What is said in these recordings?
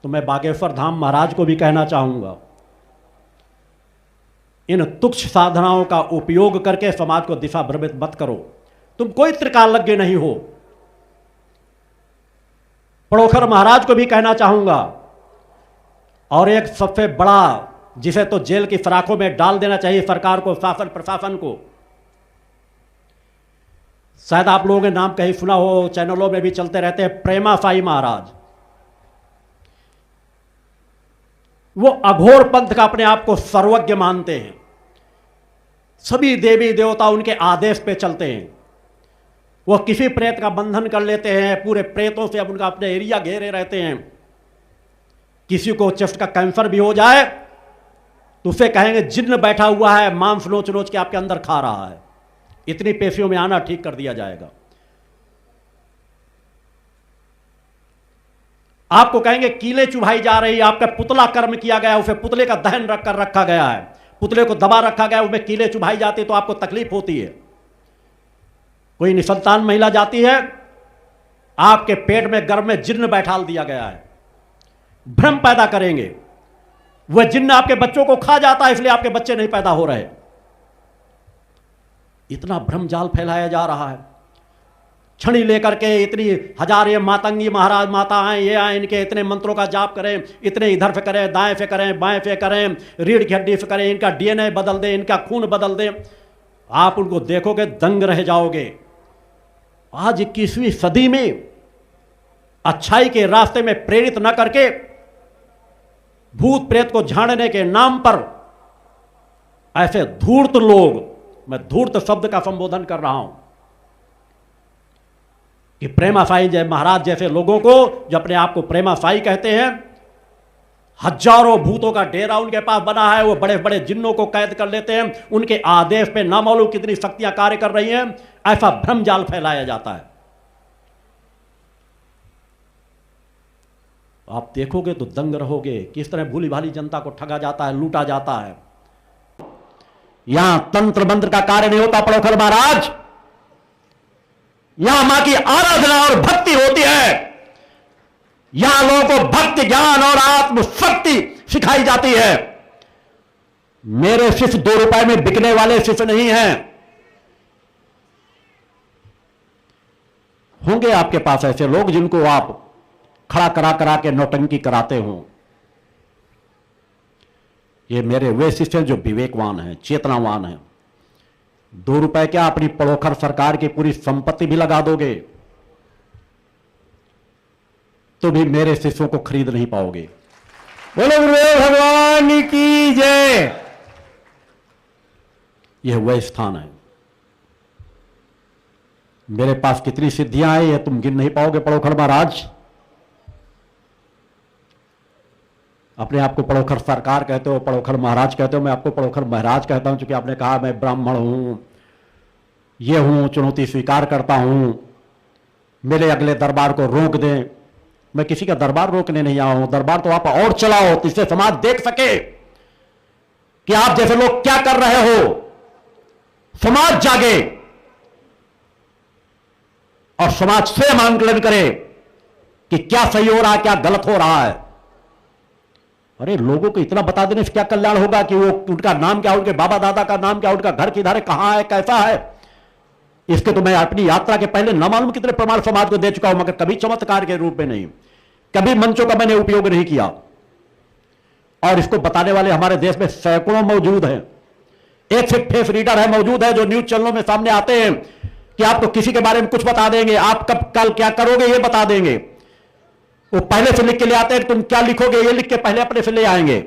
तो मैं बागेश्वर धाम महाराज को भी कहना चाहूंगा, इन तुच्छ साधनाओं का उपयोग करके समाज को दिशा भ्रमित मत करो। तुम कोई त्रिकालज्ञ नहीं हो। पड़ोखर महाराज को भी कहना चाहूंगा, और एक सबसे बड़ा, जिसे तो जेल की सलाखों में डाल देना चाहिए सरकार को, शासन प्रशासन को। शायद आप लोगों ने नाम कहीं सुना हो, चैनलों में भी चलते रहते हैं, प्रेमा साई महाराज। वो अघोर पंथ का अपने आप को सर्वज्ञ मानते हैं। सभी देवी देवता उनके आदेश पे चलते हैं। वो किसी प्रेत का बंधन कर लेते हैं, पूरे प्रेतों से अब उनका अपने एरिया घेरे रहते हैं। किसी को चेस्ट का कैंसर भी हो जाए तो उसे कहेंगे जिन्न बैठा हुआ है, मांस नोच नोच के आपके अंदर खा रहा है, इतनी पेशियों में आना ठीक कर दिया जाएगा। आपको कहेंगे कीले चुभाई जा रही है, आपका पुतला कर्म किया गया, उसे पुतले का दहन रख कर रखा गया है, पुतले को दबा रखा गया, उसमें कीले चुभाई जाती तो आपको तकलीफ होती है। कोई निसंतान महिला जाती है, आपके पेट में गर्भ में जिन्न बैठाल दिया गया है, भ्रम पैदा करेंगे। वह जिन्न आपके बच्चों को खा जाता है, इसलिए आपके बच्चे नहीं पैदा हो रहे। इतना भ्रम जाल फैलाया जा रहा है। छड़ी लेकर के इतनी हजार ये मातंगी महाराज माता आए, ये आए, इनके इतने मंत्रों का जाप करें, इतने इधर से करें, दाएं से करें, बाएं से करें, रीढ़ की हड्डी से करें, इनका डीएनए बदल दें, इनका खून बदल दें। आप उनको देखोगे दंग रह जाओगे। आज 21वीं सदी में अच्छाई के रास्ते में प्रेरित न करके भूत प्रेत को झाड़ने के नाम पर ऐसे धूर्त लोग, मैं धूर्त शब्द का संबोधन कर रहा हूं, कि प्रेमा साई जय महाराज जैसे लोगों को, जो अपने आप को प्रेमा साई कहते हैं, हजारों भूतों का डेरा उनके पास बना है। वो बड़े बड़े जिन्नों को कैद कर लेते हैं, उनके आदेश पे ना मालूम कितनी शक्तियां कार्य कर रही हैं। ऐसा भ्रम जाल फैलाया जाता है। आप देखोगे तो दंग रहोगे, किस तरह भूली भाली जनता को ठगा जाता है, लूटा जाता है। यहां तंत्र मंत्र का कार्य नहीं होता पड़ोखर महाराज, यहां मां की आराधना और भक्ति होती है। यहां लोगों को भक्ति ज्ञान और आत्म शक्ति सिखाई जाती है। मेरे शिष्य 2 रुपए में बिकने वाले शिष्य नहीं हैं। होंगे आपके पास ऐसे लोग जिनको आप खड़ा करा करा के नौटंकी कराते हो। ये मेरे वे शिष्य हैं जो विवेकवान हैं, चेतनावान हैं। 2 रुपए क्या, अपनी पड़ोखर सरकार की पूरी संपत्ति भी लगा दोगे तो भी मेरे शिष्यों को खरीद नहीं पाओगे। बोलो गुरुदेव भगवान की जय। यह वह स्थान है। मेरे पास कितनी सिद्धियां हैं यह तुम गिन नहीं पाओगे पड़ोखर महाराज। अपने आप को पड़ोखर सरकार कहते हो, पड़ोखर महाराज कहते हो। मैं आपको पड़ोखर महाराज कहता हूं क्योंकि आपने कहा मैं ब्राह्मण हूं, ये हूं, चुनौती स्वीकार करता हूं, मेरे अगले दरबार को रोक दें। मैं किसी का दरबार रोकने नहीं आया हूं। दरबार तो आप और चलाओ, इससे समाज देख सके कि आप जैसे लोग क्या कर रहे हो। समाज जागे और समाज स्वयं आंकलन करे कि क्या सही हो रहा है, क्या गलत हो रहा है। अरे लोगों को इतना बता देने से क्या कल्याण होगा कि वो उनका नाम क्या, उनके बाबा दादा का नाम क्या, उनका घर किधर है, कहां है, कैसा है। इसके तो मैं अपनी यात्रा के पहले न मालूम कितने प्रमाण समाज को दे चुका हूं, मगर कभी चमत्कार के रूप में नहीं, कभी मंचों का मैंने उपयोग नहीं किया। और इसको बताने वाले हमारे देश में सैकड़ों मौजूद हैं। एक से फेस रीडर है मौजूद है जो न्यूज चैनलों में सामने आते हैं कि आपको किसी के बारे में कुछ बता देंगे, आप कब कल क्या करोगे ये बता देंगे। वो पहले से लिख के ले आते हैं, तुम क्या लिखोगे ये लिख के पहले अपने से ले आएंगे।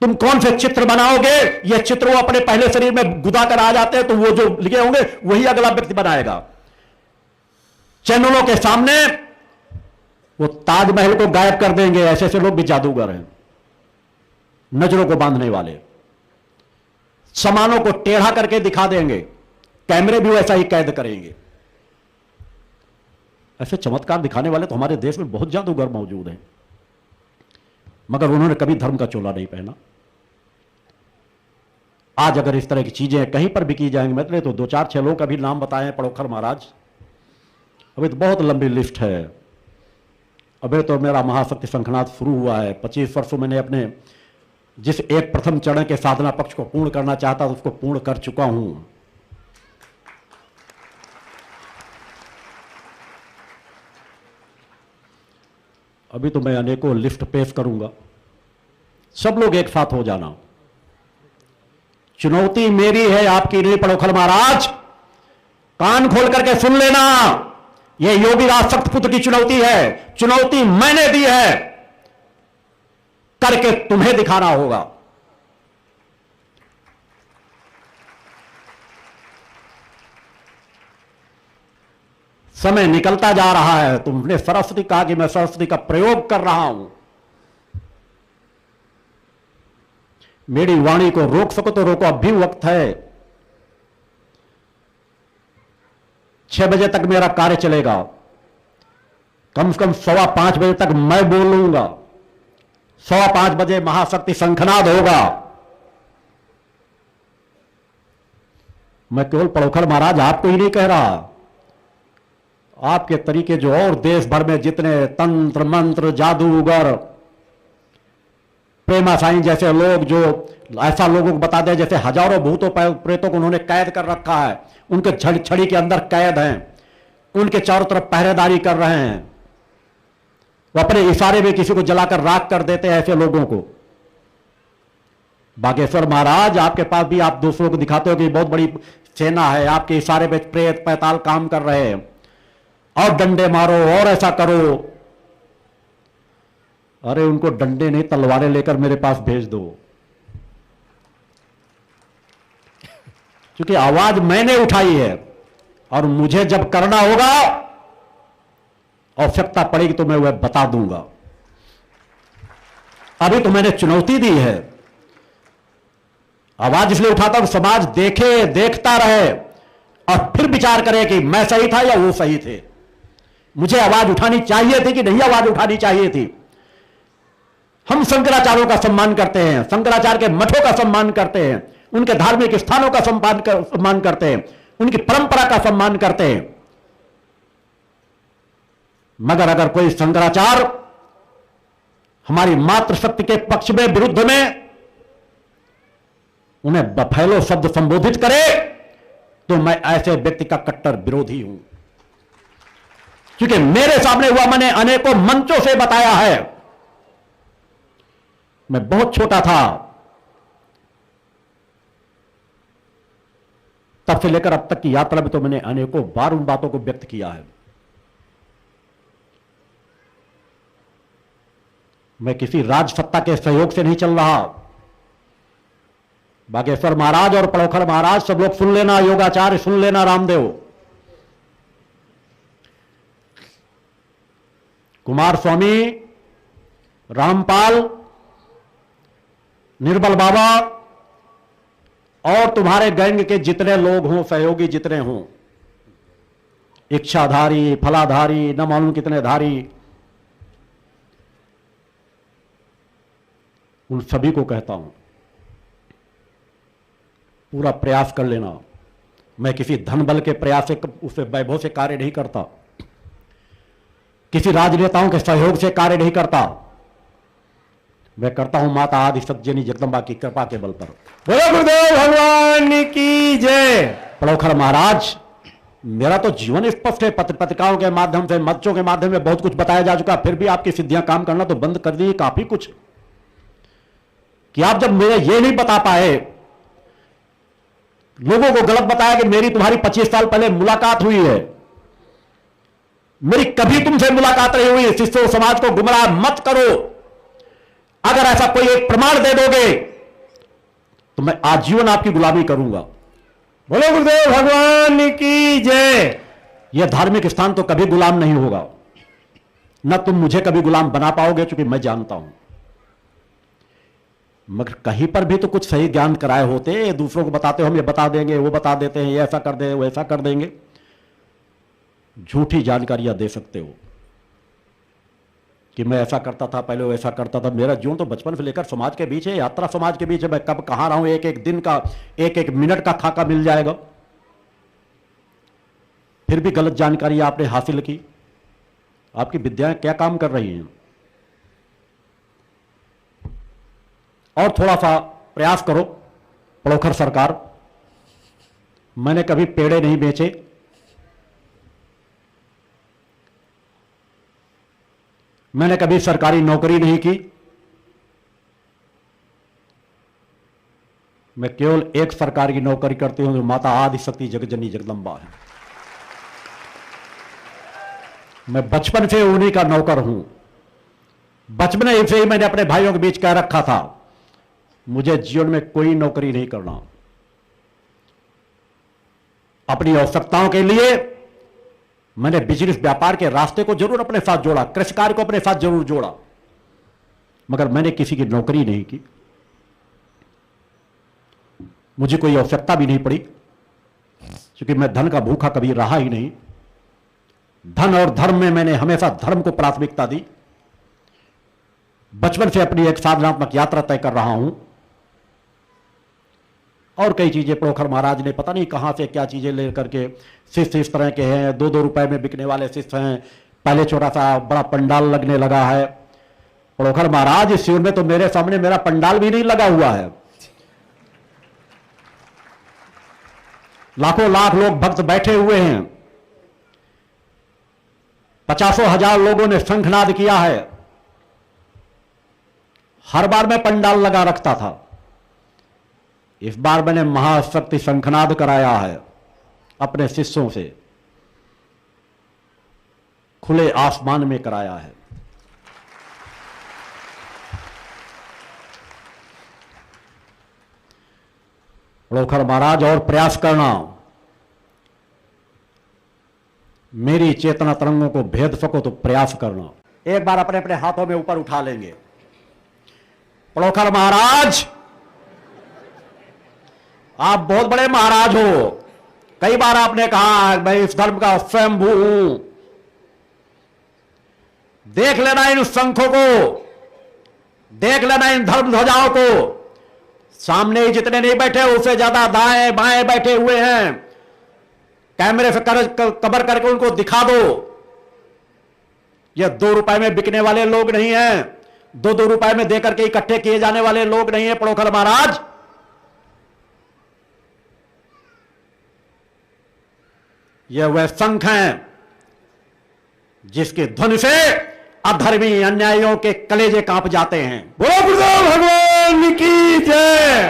तुम कौन से चित्र बनाओगे ये चित्र वो अपने पहले शरीर में गुदा कर आ जाते हैं, तो वो जो लिखे होंगे वही अगला व्यक्ति बनाएगा। चैनलों के सामने वो ताजमहल को गायब कर देंगे। ऐसे ऐसे लोग भी जादूगर हैं, नजरों को बांधने वाले। सामानों को टेढ़ा करके दिखा देंगे, कैमरे भी वैसा ही कैद करेंगे। ऐसे चमत्कार दिखाने वाले तो हमारे देश में बहुत जादूगर मौजूद हैं, मगर उन्होंने कभी धर्म का चोला नहीं पहना। आज अगर इस तरह की चीजें कहीं पर भी की जाएंगी, मतलब तो 2-4-6 लोगों का भी नाम बताए हैं पड़ोखर महाराज। अभी तो बहुत लंबी लिस्ट है। अबे तो मेरा महाशक्ति शंखनाद शुरू हुआ है। 25 वर्षों मैंने अपने जिस एक प्रथम चरण के साधना पक्ष को पूर्ण करना चाहता उसको पूर्ण कर चुका हूं। अभी तो मैं अनेकों लिस्ट पेश करूंगा, सब लोग एक साथ हो जाना। चुनौती मेरी है, आपकी नहीं। पड़ोखल महाराज कान खोल करके सुन लेना, यह योगीराज सख्तपुत्र की चुनौती है। चुनौती मैंने दी है, करके तुम्हें दिखाना होगा। समय निकलता जा रहा है। तुमने सरस्वती कहा कि मैं सरस्वती का प्रयोग कर रहा हूं। मेरी वाणी को रोक सको तो रोको, अब भी वक्त है। 6 बजे तक मेरा कार्य चलेगा, कम से कम 4:15 बजे तक मैं बोलूंगा। 5:15 बजे महाशक्ति शंखनाद होगा। मैं केवल पड़ोखल महाराज आपको ही नहीं कह रहा, आपके तरीके जो और देश भर में जितने तंत्र मंत्र जादूगर प्रेमा साईं जैसे लोग जो ऐसा लोगों को बता दें जैसे हजारों भूतों प्रेतों को उन्होंने कैद कर रखा है, उनके छड़ी के अंदर कैद हैं, उनके चारों तरफ पहरेदारी कर रहे हैं, वो अपने इशारे में किसी को जलाकर राख कर देते हैं ऐसे लोगों को। बागेश्वर महाराज आपके पास भी आप दूसरों को दिखाते हो कि बहुत बड़ी सेना है, आपके इशारे पे प्रेत पैताल काम कर रहे हैं, और डंडे मारो और ऐसा करो। अरे उनको डंडे नहीं तलवारें लेकर मेरे पास भेज दो, क्योंकि आवाज मैंने उठाई है और मुझे जब करना होगा आवश्यकता पड़ेगी तो मैं वह बता दूंगा। अभी तो मैंने चुनौती दी है। आवाज इसलिए उठाता हूं समाज देखे, देखता रहे और फिर विचार करे कि मैं सही था या वो सही थे, मुझे आवाज उठानी चाहिए थी कि नहीं आवाज उठानी चाहिए थी। हम शंकराचार्यों का सम्मान करते हैं, शंकराचार्य के मठों का सम्मान करते हैं, उनके धार्मिक स्थानों का सम्मान करते हैं, उनकी परंपरा का सम्मान करते हैं। मगर अगर कोई शंकराचार्य हमारी मातृशक्ति के पक्ष में विरुद्ध में उन्हें बफैलो शब्द संबोधित करे तो मैं ऐसे व्यक्ति का कट्टर विरोधी हूं, क्योंकि मेरे सामने हुआ मैंने अनेकों मंचों से बताया है। मैं बहुत छोटा था तब से लेकर अब तक की यात्रा में तो मैंने अनेकों बार उन बातों को व्यक्त किया है। मैं किसी राजसत्ता के सहयोग से नहीं चल रहा। बागेश्वर महाराज और पड़ोखल महाराज सब लोग सुन लेना, योगाचार्य सुन लेना, रामदेव, कुमार स्वामी, रामपाल, निर्बल बाबा और तुम्हारे गैंग के जितने लोग हों, सहयोगी जितने हों, इच्छाधारी, फलाधारी, न मालूम कितने धारी, उन सभी को कहता हूं पूरा प्रयास कर लेना। मैं किसी धन बल के प्रयास से, उससे वैभव से कार्य नहीं करता, किसी राजनेताओं के सहयोग से कार्य नहीं करता। मैं करता हूं माता आदि सत्यजनी जगदम्बा की कृपा के बल पर। बोलो गुरुदेव भगवान की जय। पड़ोखल महाराज, मेरा तो जीवन स्पष्ट है। पत्रिकाओं के माध्यम से, मंचों के माध्यम में बहुत कुछ बताया जा चुका, फिर भी आपकी सिद्धियां काम करना तो बंद कर दी काफी कुछ। कि आप जब मेरे ये नहीं बता पाए, लोगों को गलत बताया कि मेरी तुम्हारी 25 साल पहले मुलाकात हुई है, मेरी कभी तुमसे मुलाकात नहीं हुई। शिष्यों समाज को गुमराह मत करो। अगर ऐसा कोई एक प्रमाण दे दोगे तो मैं आजीवन आपकी गुलामी करूंगा। बोलो गुरुदेव भगवान की जय। यह धार्मिक स्थान तो कभी गुलाम नहीं होगा, न तुम मुझे कभी गुलाम बना पाओगे, क्योंकि मैं जानता हूं। मगर कहीं पर भी तो कुछ सही ज्ञान कराए होते, दूसरों को बताते हो हम ये बता देंगे, वो बता देते हैं, ये ऐसा कर देंगे, वो ऐसा कर देंगे। झूठी जानकारियां दे सकते हो कि मैं ऐसा करता था पहले, वो ऐसा करता था। मेरा जीवन तो बचपन से लेकर समाज के बीच है, यात्रा समाज के बीच है। मैं कब कहां रहा हूं, एक एक दिन का, एक एक मिनट का खाका मिल जाएगा। फिर भी गलत जानकारी आपने हासिल की। आपकी विद्याएं क्या काम कर रही हैं? और थोड़ा सा प्रयास करो। पड़ोखर सरकार, मैंने कभी पेड़े नहीं बेचे, मैंने कभी सरकारी नौकरी नहीं की, मैं केवल एक सरकार की नौकरी करती हूं जो माता आदिशक्ति जगजननी जगदम्बा है। मैं बचपन से उन्हीं का नौकर हूं। बचपन से ही मैंने अपने भाइयों के बीच कह रखा था, मुझे जीवन में कोई नौकरी नहीं करना। अपनी आवश्यकताओं के लिए मैंने बिजनेस व्यापार के रास्ते को जरूर अपने साथ जोड़ा, कृषि कार्य को अपने साथ जरूर जोड़ा, मगर मैंने किसी की नौकरी नहीं की। मुझे कोई आवश्यकता भी नहीं पड़ी, क्योंकि मैं धन का भूखा कभी रहा ही नहीं। धन और धर्म में मैंने हमेशा धर्म को प्राथमिकता दी। बचपन से अपनी एक साधनात्मक यात्रा तय कर रहा हूं। और कई चीजें पड़ोखर महाराज ने पता नहीं कहां से क्या चीजें लेकर के, शिष्य इस तरह के हैं, 2-2 रुपए में बिकने वाले शिष्य हैं। पहले छोटा सा बड़ा पंडाल लगने लगा है। पड़ोखर महाराज, इस शिविर में तो मेरे सामने मेरा पंडाल भी नहीं लगा हुआ है। लाखों लाख लोग भक्त बैठे हुए हैं। 50,000 लोगों ने शंखनाद किया है। हर बार मैं पंडाल लगा रखता था, इस बार मैंने महाशक्ति शंखनाद कराया है अपने शिष्यों से, खुले आसमान में कराया है। पड़ोखर महाराज, और प्रयास करना, मेरी चेतना तरंगों को भेद सको तो प्रयास करना। एक बार अपने अपने हाथों में ऊपर उठा लेंगे। पड़ोखर महाराज, आप बहुत बड़े महाराज हो। कई बार आपने कहा मैं इस धर्म का स्वयंभू हूं। देख लेना इन शंखों को, देख लेना इन धर्म ध्वजाओं को। सामने ही जितने नहीं बैठे उससे ज्यादा दाएं बाएं बैठे हुए हैं। कैमरे से कवर करके उनको दिखा दो। ये 2 रुपए में बिकने वाले लोग नहीं हैं, 2-2 रुपए में देकर के इकट्ठे किए जाने वाले लोग नहीं है। पड़ोखर महाराज, यह वह शंख हैं जिसके ध्वनि से अधर्मी अन्यायियों के कलेजे कांप जाते हैं। बोलो गुरुदेव भगवान की जय।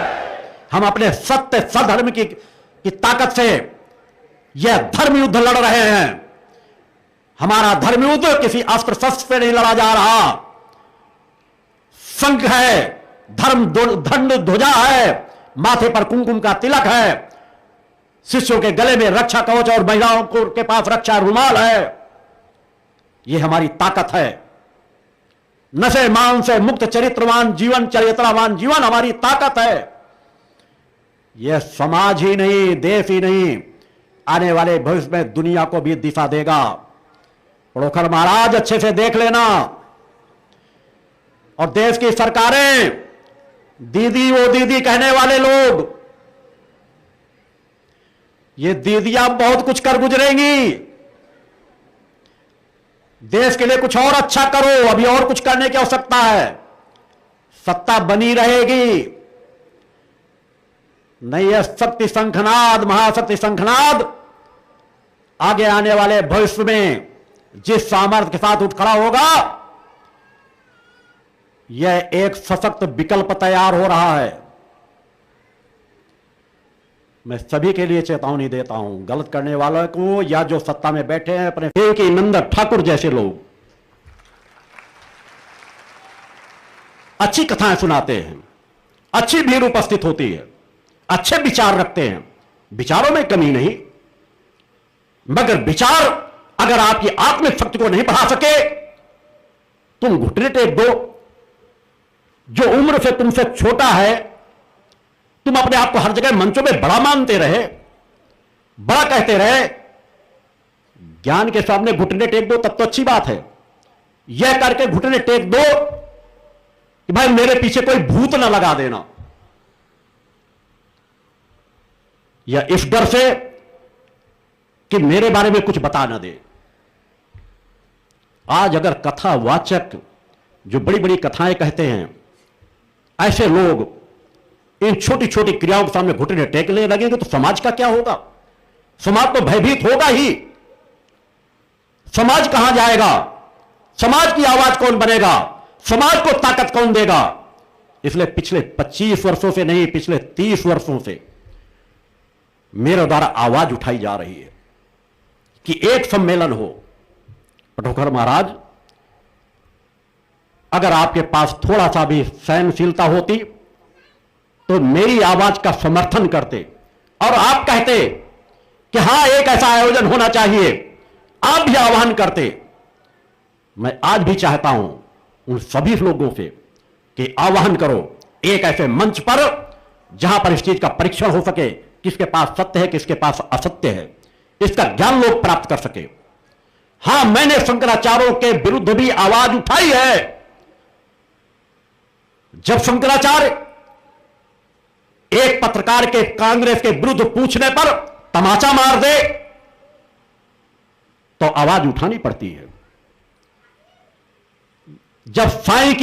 हम अपने सत्य सधर्म की ताकत से यह धर्म युद्ध लड़ रहे हैं। हमारा धर्म युद्ध किसी अस्त्र शस्त्र से नहीं लड़ा जा रहा। शंख है, धर्म दंड ध्वजा है, माथे पर कुमकुम का तिलक है, शिष्यों के गले में रक्षा कवच और महिलाओं के पास रक्षा रुमाल है। यह हमारी ताकत है। नशे मान से मुक्त चरित्रवान जीवन, चरित्रवान जीवन हमारी ताकत है। यह समाज ही नहीं, देश ही नहीं, आने वाले भविष्य में दुनिया को भी दिशा देगा। पड़ोखर महाराज, अच्छे से देख लेना। और देश की सरकारें, दीदी वो दीदी कहने वाले लोग, ये दीदियां बहुत कुछ कर गुजरेंगी। देश के लिए कुछ और अच्छा करो, अभी और कुछ करने की आवश्यकता है। सत्ता बनी रहेगी। नहीं, यह शक्ति शंखनाद, महाशक्ति शंखनाद आगे आने वाले भविष्य में जिस सामर्थ्य के साथ उठ खड़ा होगा, यह एक सशक्त विकल्प तैयार हो रहा है। मैं सभी के लिए चेतावनी देता हूं, गलत करने वालों को या जो सत्ता में बैठे हैं, अपने के नंदन ठाकुर जैसे लोग अच्छी कथाएं सुनाते हैं, अच्छी भीड़ उपस्थित होती है, अच्छे विचार रखते हैं, विचारों में कमी नहीं, मगर विचार अगर आपकी आत्मिक शक्ति को नहीं बढ़ा सके, तुम घुटने टेक दो। जो उम्र से तुमसे छोटा है, तुम अपने आप को हर जगह मंचों में बड़ा मानते रहे, बड़ा कहते रहे, ज्ञान के सामने घुटने टेक दो तब तो अच्छी बात है। यह करके घुटने टेक दो कि भाई मेरे पीछे कोई भूत ना लगा देना, या इस डर से कि मेरे बारे में कुछ बता ना दे। आज अगर कथावाचक जो बड़ी बड़ी कथाएं कहते हैं, ऐसे लोग इन छोटी छोटी क्रियाओं के सामने घुटने टेकने लगेंगे तो समाज का क्या होगा? समाज तो भयभीत होगा ही। समाज कहां जाएगा? समाज की आवाज कौन बनेगा? समाज को ताकत कौन देगा? इसलिए पिछले 25 वर्षों से नहीं, पिछले 30 वर्षों से मेरे द्वारा आवाज उठाई जा रही है कि एक सम्मेलन हो। पटोखर महाराज, अगर आपके पास थोड़ा सा भी सहनशीलता होती तो मेरी आवाज का समर्थन करते और आप कहते कि हां, एक ऐसा आयोजन होना चाहिए, आप भी आह्वान करते। मैं आज भी चाहता हूं उन सभी लोगों से कि आह्वान करो एक ऐसे मंच पर जहां पर इस चीज का परीक्षण हो सके, किसके पास सत्य है, किसके पास असत्य है, इसका ज्ञान लोग प्राप्त कर सके। हां, मैंने शंकराचार्यों के विरुद्ध भी आवाज उठाई है। जब शंकराचार्य एक पत्रकार के कांग्रेस के विरुद्ध पूछने पर तमाचा मार दे तो आवाज उठानी पड़ती है। जब साईं की